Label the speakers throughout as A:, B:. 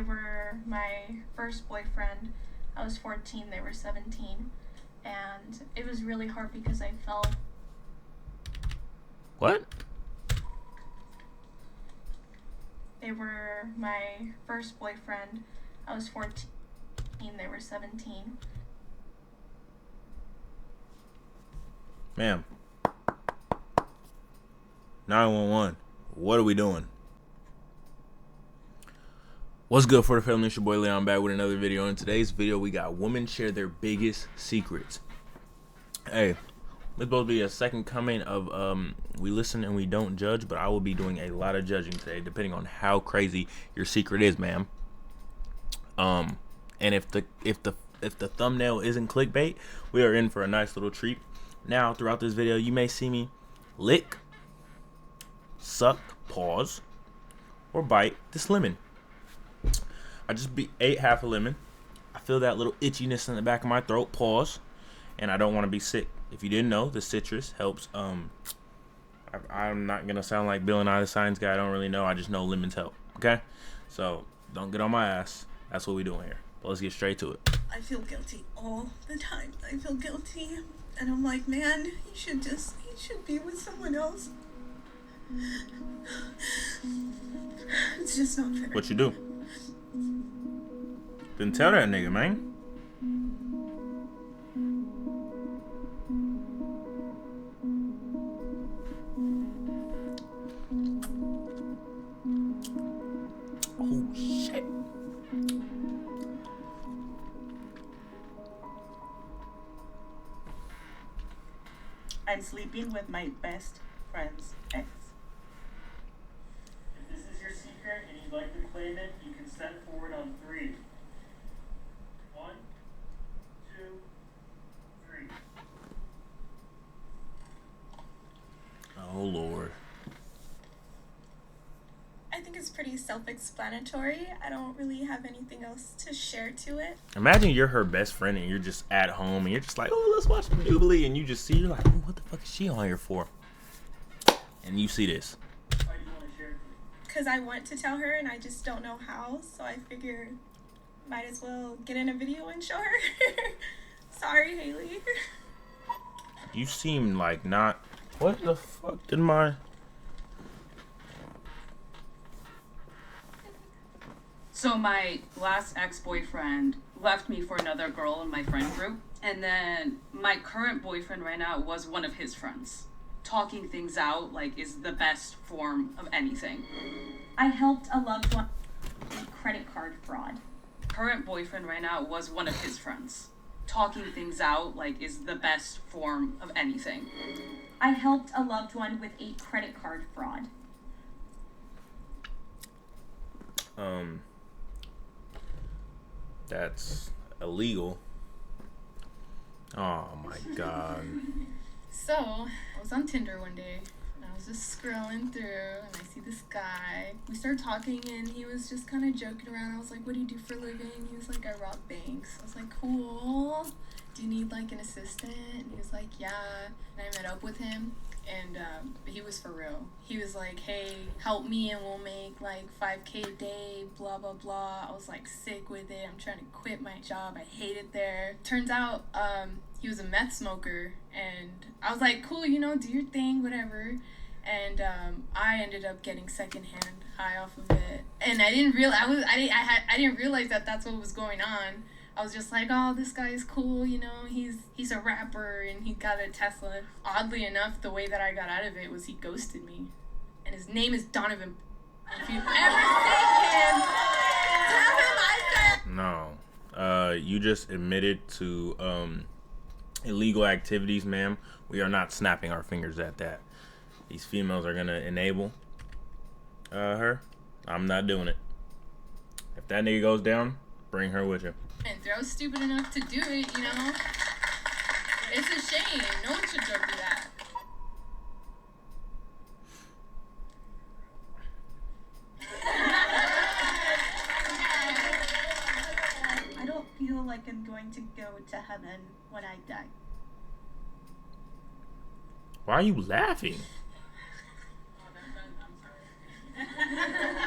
A: were my first boyfriend. I was 14, they were 17. And it was really hard because I felt...
B: What?
A: They were my first boyfriend. I was 14, they were 17.
B: Ma'am. 911. What are we doing? What's good for the family? It's your boy Leon back with another video. In today's video, we got women share their biggest secrets. Hey, it's supposed to be a second coming of we listen and we don't judge, but I will be doing a lot of judging today, depending on how crazy your secret is, ma'am. And if the thumbnail isn't clickbait, we are in for a nice little treat. Now, throughout this video, you may see me lick, suck, pause, or bite this lemon. I just ate half a lemon. I feel that little itchiness in the back of my throat, pause, and I don't want to be sick. If you didn't know, the citrus helps. I'm not going to sound like Bill and I, the science guy. I don't really know. I just know lemons help, okay? So don't get on my ass. That's what we're doing here. But let's get straight to it.
C: I feel guilty all the time. I feel guilty. And I'm like, man, you should be with someone else. It's just not fair.
B: What you do? Then tell that nigga, man. Oh, shit.
C: I'm sleeping with my best friend's ex.
D: If this is your secret and you'd like to claim it, you can step forward on 3. 1, 2, 3.
B: Oh, Lord.
A: I think it's pretty self-explanatory. I don't really have anything else to share to it.
B: Imagine you're her best friend and you're just at home and you're just like, oh, let's watch some Jubilee. And you just see, you're like, oh, what the fuck is she on here for? And you see this.
D: Why do you want to share it?
A: Because I want to tell her and I just don't know how. So I figure might as well get in a video and show her. Sorry, Haley.
B: You seem like not... What the fuck did my...
E: So my last ex-boyfriend left me for another girl in my friend group. And then my current boyfriend right now was one of his friends. Talking things out, like, is the best form of anything.
F: I helped a loved one with credit card fraud.
E: Current boyfriend right now was one of his friends. Talking things out, like, is the best form of anything.
F: I helped a loved one with a credit card fraud.
B: That's illegal. Oh my god.
A: So, I was on Tinder one day, and I was just scrolling through, and I see this guy. We started talking, and he was just kind of joking around. I was like, what do you do for a living? He was like, I rob banks. I was like, cool. Do you need, like, an assistant? And he was like, yeah. And I met up with him, and he was for real. He was like, hey, help me, and we'll make, like, $5K a day, blah, blah, blah. I was, like, sick with it. I'm trying to quit my job. I hate it there. Turns out, he was a meth smoker, and I was like, cool, you know, do your thing, whatever. And I ended up getting secondhand high off of it, and I didn't realize that that's what was going on. I was just like, oh, this guy is cool, you know, he's a rapper and he got a Tesla. Oddly enough, the way that I got out of it was he ghosted me, and his name is Donovan. If you've ever seen him, tell him I said.
B: No, you just admitted to illegal activities, ma'am. We are not snapping our fingers at that. These females are gonna enable her. I'm not doing it. If that nigga goes down, bring her with you.
A: And they're stupid enough to do it, you know. It's a shame. No one should go through that.
C: I don't feel like I'm going to go to heaven when I die.
B: Why are you laughing?
E: I'm sorry.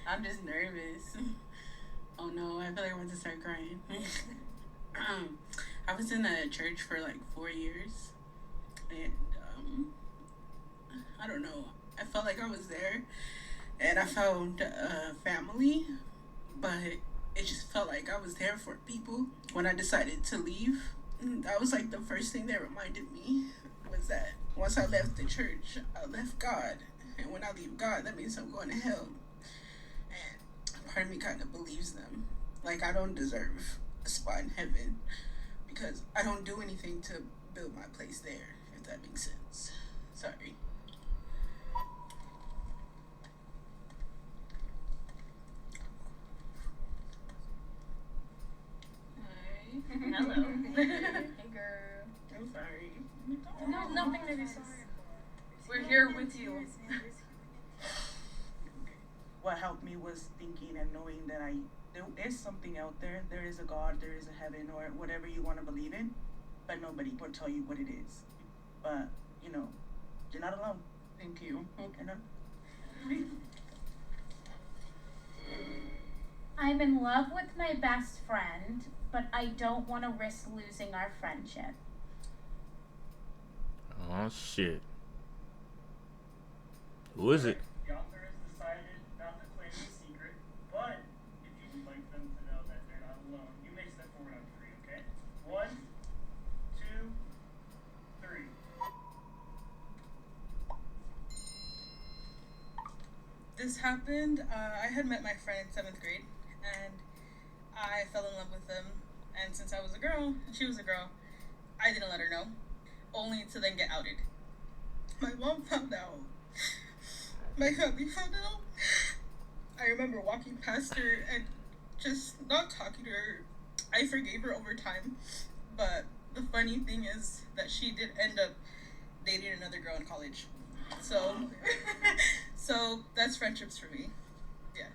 A: I'm just nervous.
G: Oh no, I feel like I'm about to start crying. I was in a church for like 4 years, and I don't know. I felt like I was there, and I found a family, but it just felt like I was there for people. When I decided to leave, that was like the first thing that reminded me was that once I left the church, I left God, and when I leave God, that means I'm going to hell. And part of me kind of believes them. Like, I don't deserve a spot in heaven because I don't do anything to build my place there, if that makes sense. Sorry.
F: Hello.
A: Hey, girl.
G: I'm sorry.
F: No, nothing to be sorry.
E: We're here with you.
H: What helped me was thinking and knowing that there is something out there. There is a God, there is a heaven, or whatever you want to believe in, but nobody will tell you what it is. But, you know, you're not alone.
G: Thank you.
H: You know?
F: I'm in love with my best friend, but I don't want to risk losing our friendship.
B: Oh shit. Who is it?
D: The author has decided not to claim the secret, but if you would like them to know that they're not alone, you may step forward on 3, okay? 1, 2, 3.
I: This happened. I had met my friend in 7th grade, and I fell in love with him. And since I was a girl and she was a girl, I didn't let her know, only to then get outed. My mom found out. My family found out. I remember walking past her and just not talking to her. I forgave her over time, but the funny thing is that she did end up dating another girl in college. So that's friendships for me. Yeah.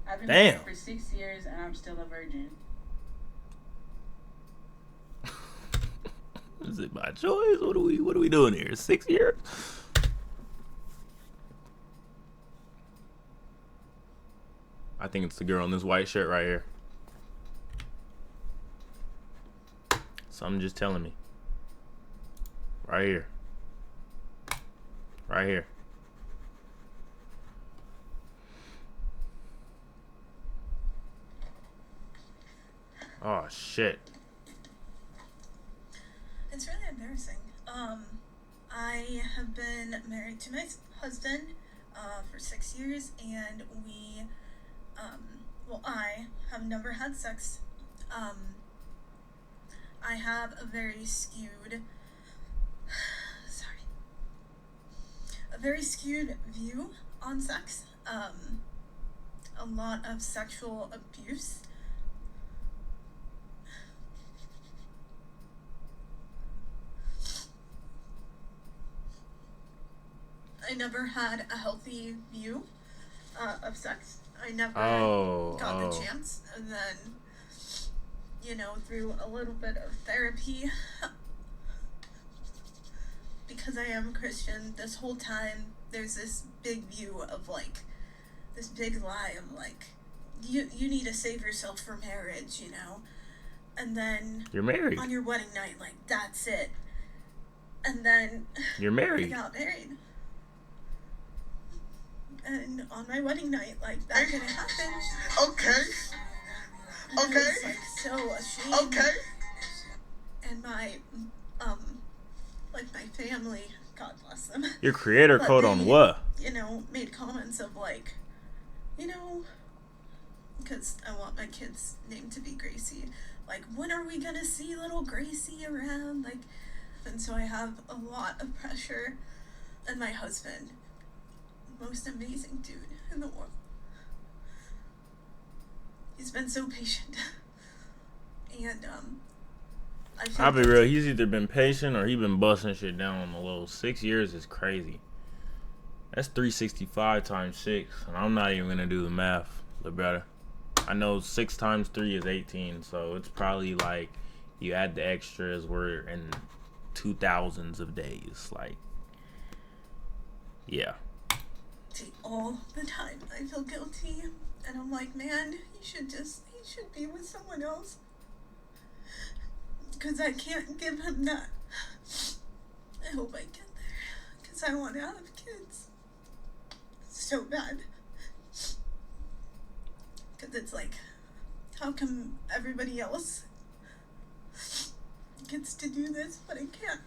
G: I've been
B: Damn.
G: married for 6 years and I'm still a virgin.
B: Is it by choice? What are we doing here? 6 years? I think it's the girl in this white shirt right here. Something just telling me. Right here. Right here. Oh shit.
C: It's really embarrassing. I have been married to my husband for 6 years, and we, I have never had sex. I have a very skewed, a very skewed view on sex. A lot of sexual abuse. I never had a healthy view of sex. I never got the chance. And then, through a little bit of therapy, because I am a Christian, this whole time there's this big view of this big lie of you need to save yourself for marriage, and then
B: You're married.
C: on your wedding night, that's it. And then
B: You're married.
C: I got married. And on my wedding night, that didn't happen.
J: Okay.
C: And I was, so ashamed.
J: Okay.
C: And my, my family, God bless them.
B: Your creator
C: but
B: code
C: they,
B: on what?
C: Made comments of because I want my kid's name to be Gracie. When are we gonna see little Gracie around? And so I have a lot of pressure. And my husband, most amazing dude in the world. He's been so patient. And
B: I'll be real, he's either been patient or he been busting shit down on the low. 6 years is crazy. That's 365 times 6, and I'm not even gonna do the math, little brother. I know 6 times 3 is 18, so it's probably you add the extras, we're in 2000s of days. Yeah.
C: See, all the time I feel guilty, And I'm like, man, he should be with someone else. Because I can't give him that. I hope I get there. Because I want to have kids. So bad. Because it's like, how come everybody else gets to do this, but I can't?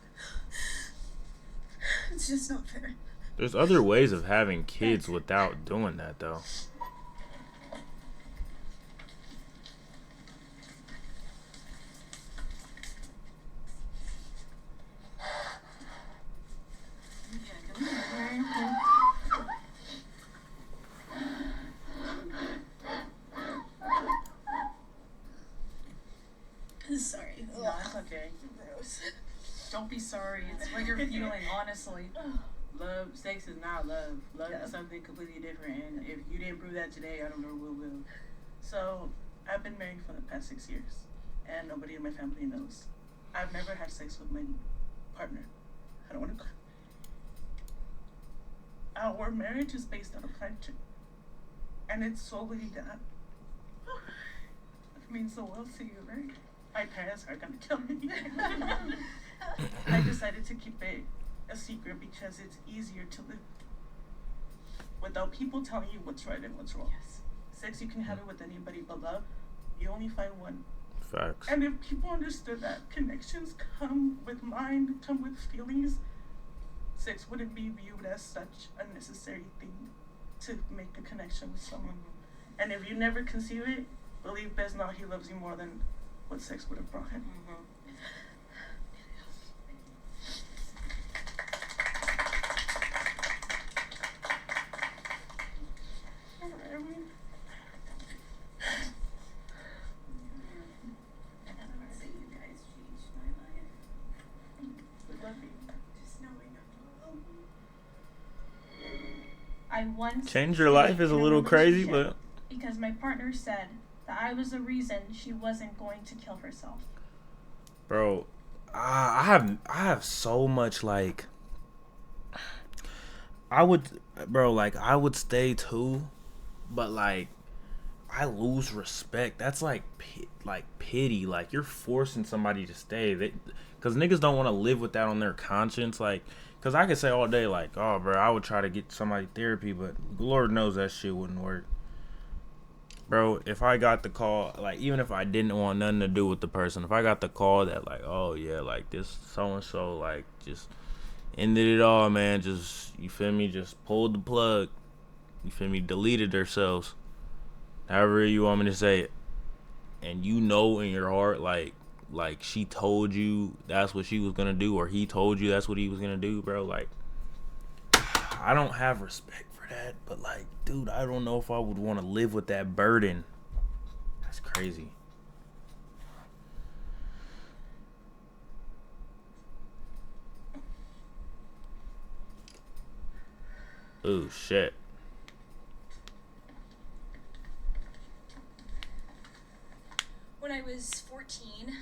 C: It's just not fair.
B: There's other ways of having kids without doing that, though.
C: Sorry.
H: No, it's okay.
C: Gross.
E: Don't be sorry. It's what you're feeling, honestly.
H: Love, sex is not love. Love is something completely different. And if you didn't prove that today, I don't know who will. So, I've been married for the past 6 years. And nobody in my family knows. I've never had sex with my partner. I don't want to. Our marriage is based on a friendship. And it's solely that. It means the world to you, right? My parents are gonna kill me. I decided to keep it a secret because it's easier to live without people telling you what's right and what's wrong.
E: Yes.
H: Sex, you can have it with anybody, but love, you only find one.
B: Facts.
H: And if people understood that connections come with mind, come with feelings, sex wouldn't be viewed as such a necessary thing to make a connection with someone. And if you never conceive it, believe best now he loves you more than what sex would have brought him.
F: I once
B: Change your life
F: stayed
B: is a
F: in
B: little crazy,
F: relationship
B: but
F: because my partner said that I was the reason she wasn't going to kill herself.
B: bro, I have so much like I would stay too, but like I lose respect. That's like pity. Like you're forcing somebody to stay. Because niggas don't want to live with that on their conscience. Like, because I could say all day like, oh, bro, I would try to get somebody therapy, but Lord knows that shit wouldn't work. Bro, if I got the call, like, even if I didn't want nothing to do with the person, if I got the call that, like, oh, yeah, like, this so-and-so, like, just ended it all, man, just, you feel me, just pulled the plug, you feel me, deleted themselves, however you want me to say it, and you know in your heart, like she told you that's what she was gonna do, or he told you that's what he was gonna do, bro, like, I don't have respect for that, but like, dude, I don't know if I would want to live with that burden. That's crazy. Oh shit.
J: When I was 14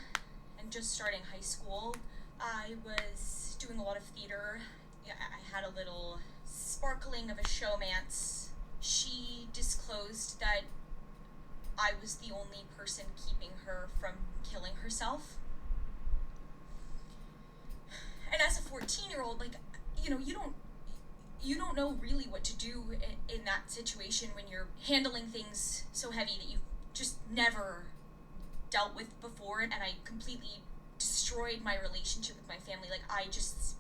J: and just starting high school, I was doing a lot of theater. Yeah, I had a little sparkling of a showmance. She disclosed that I was the only person keeping her from killing herself. And as a 14-year-old, like, you know, you don't know really what to do in that situation when you're handling things so heavy that you've just never dealt with before, and I completely destroyed my relationship with my family. Like, I just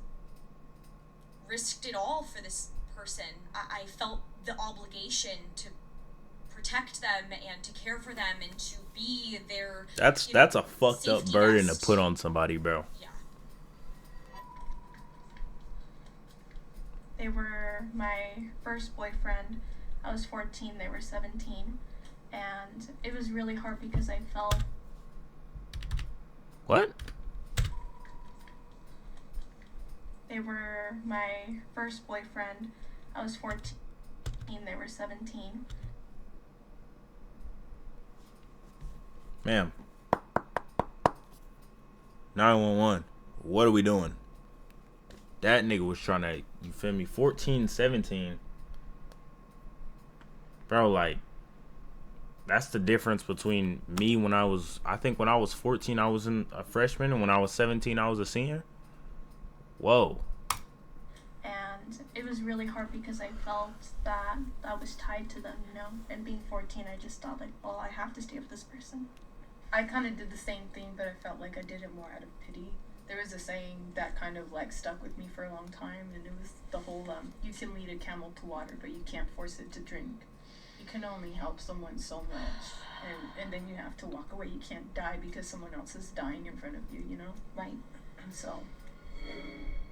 J: risked it all for this person. I felt the obligation to protect them and to care for them and to be their
B: That's a fucked up burden to put on somebody, bro.
J: Yeah.
F: They were my first boyfriend. I was 14, they were 17. And it was really hard because I felt...
B: What?
F: They were my first boyfriend. I was 14, they were 17.
B: Ma'am. 911. What are we doing? That nigga was trying to, you feel me, 14, 17. Bro, like, that's the difference between me when I was 14, I was a freshman, and when I was 17, I was a senior. Whoa.
F: And it was really hard because I felt that I was tied to them, you know? And being 14, I just thought, like, well, I have to stay with this person.
A: I kind of did the same thing, but I felt like I did it more out of pity. There was a saying that kind of like stuck with me for a long time, and it was the whole you can lead a camel to water, but you can't force it to drink. You can only help someone so much, and then you have to walk away. You can't die because someone else is dying in front of you, you know?
F: Right.
A: And so,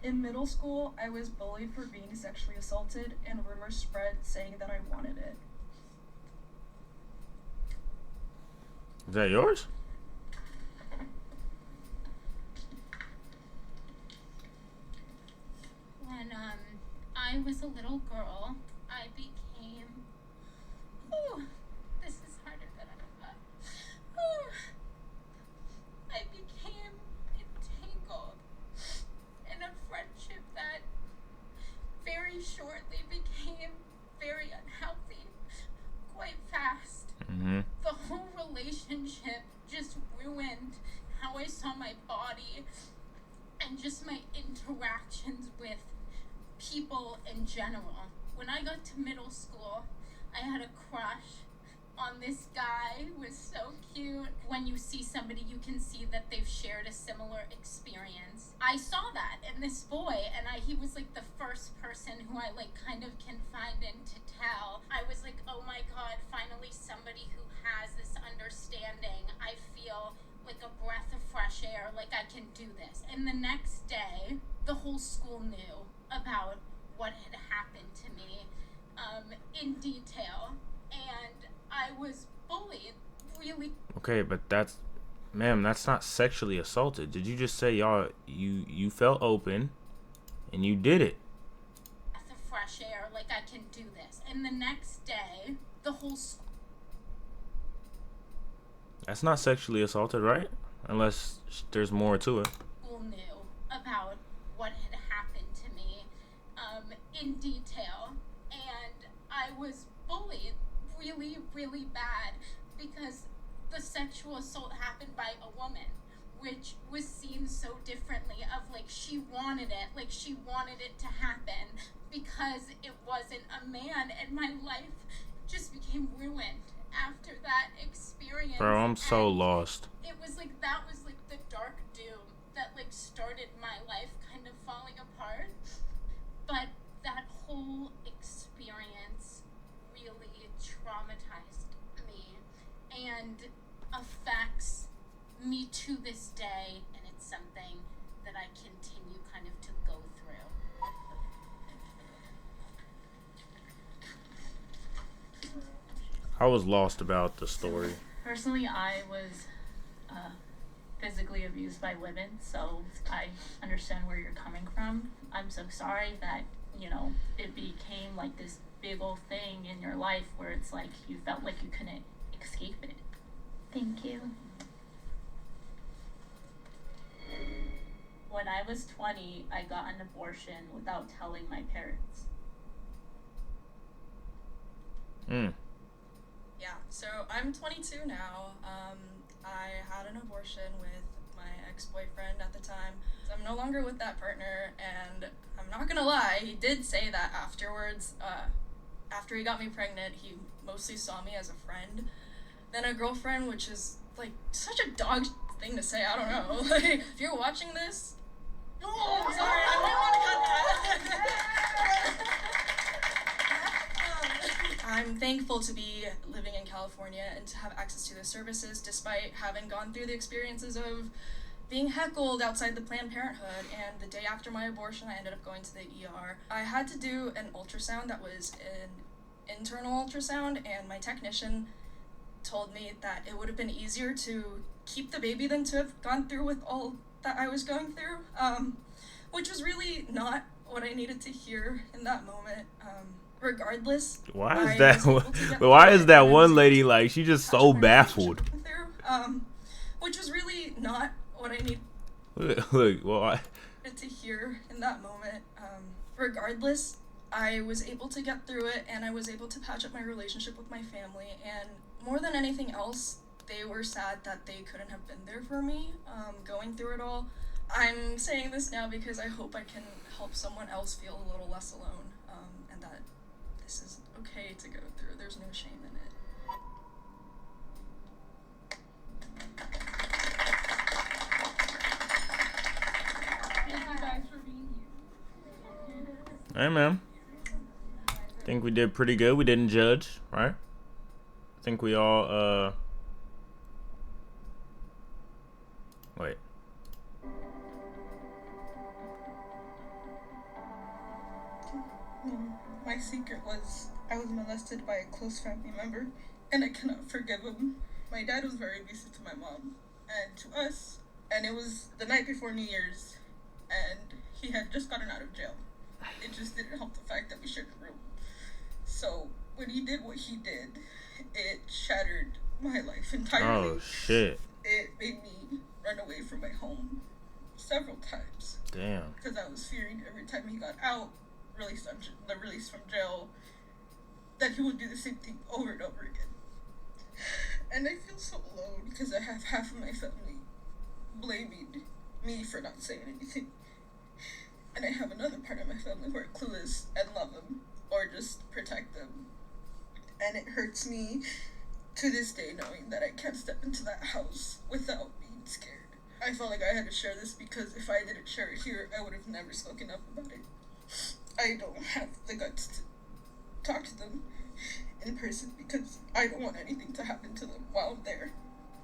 K: in middle school, I was bullied for being sexually assaulted, and rumors spread saying that I wanted it.
B: Is that yours?
L: When I was a little girl, I became. Ooh, this is harder than I thought. Ooh, I became entangled in a friendship that very shortly became very unhealthy, quite fast.
B: Mm-hmm.
L: The whole relationship just ruined how I saw my body and just my interactions with people in general. When I got to middle school, I had a crush on this guy who was so cute. When you see somebody, you can see that they've shared a similar experience. I saw that in this boy, and he was like the first person who I like kind of confided to tell. I was like, oh my god, finally somebody who has this understanding. I feel like a breath of fresh air, like I can do this. And the next day, the whole school knew about what had happened to me in detail, and I was bullied really.
B: Okay, but that's not sexually assaulted. Did you just say you felt open and you did it?
L: Breath of fresh air, like I can do this. And the next day, the whole school.
B: That's not sexually assaulted, right? Unless there's more to it.
L: Knew about what had happened to me in detail, and I was bullied really, really bad because the sexual assault happened by a woman, which was seen so differently of like she wanted it to happen because it wasn't a man, and my life just became ruined after that experience.
B: Bro, I'm so lost.
L: It was like that was like the dark doom that like started my life kind of falling apart. But that whole experience really traumatized me and affects me to this day, and it's something that I continue kind of to go through.
B: I was lost about the story.
F: Personally, I was physically abused by women, so I understand where you're coming from. I'm so sorry that, you know, it became like this big old thing in your life where it's like you felt like you couldn't escape it. Thank you. When I was 20, I got an abortion without telling my parents.
M: Yeah, so I'm 22 now. I had an abortion with my ex-boyfriend at the time. So I'm no longer with that partner, and I'm not gonna lie, he did say that afterwards. After he got me pregnant, he mostly saw me as a friend, then a girlfriend, which is like such a dog thing to say. I don't know. Like, if you're watching this, oh, I'm sorry, I might want to cut that. I'm thankful to be living in California and to have access to the services despite having gone through the experiences of being heckled outside the Planned Parenthood. And the day after my abortion, I ended up going to the ER. I had to do an ultrasound that was an internal ultrasound, and my technician told me that it would have been easier to keep the baby than to have gone through with all that I was going through, which was really not what I needed to hear in that moment. Regardless,
B: why is that one lady like she just so baffled?
M: Which was really not what I needed
B: Look, well,
M: to hear in that moment. Regardless, I was able to get through it, and I was able to patch up my relationship with my family, and more than anything else, they were sad that they couldn't have been there for me, going through it all. I'm saying this now because I hope I can help someone else feel a little less alone, and that this is okay to go through. There's no shame in it.
L: Thank you guys for being here.
B: Hey, man. I think we did pretty good. We didn't judge, right? I think we all, wait.
I: My secret was I was molested by a close family member, and I cannot forgive him. My dad was very abusive to my mom and to us, and it was the night before New Year's, and he had just gotten out of jail. It just didn't help the fact that we shared a room. So when he did what he did, it shattered my life entirely.
B: Oh, shit.
I: It made me run away from my home several times.
B: Damn.
I: Because I was fearing every time he got out, the release from jail, that he would do the same thing over and over again. And I feel so alone because I have half of my family blaming me for not saying anything. And I have another part of my family who are clueless and love them or just protect them. And it hurts me to this day knowing that I can't step into that house without being scared. I felt like I had to share this because if I didn't share it here, I would have never spoken up about it. I don't have the guts to talk to them in person because I don't want anything to happen to them while I'm there.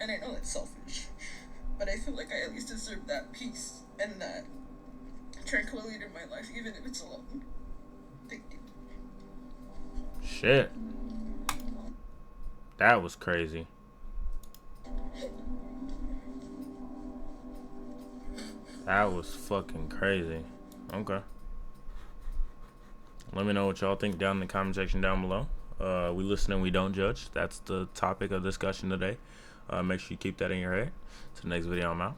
I: And I know that's selfish, but I feel like I at least deserve that peace and that tranquility in my life, even if it's alone. Thank you.
B: Shit. That was crazy. That was fucking crazy. Okay. Let me know what y'all think down in the comment section down below. We listen and we don't judge. That's the topic of discussion today. Make sure you keep that in your head. Till the next video, I'm out.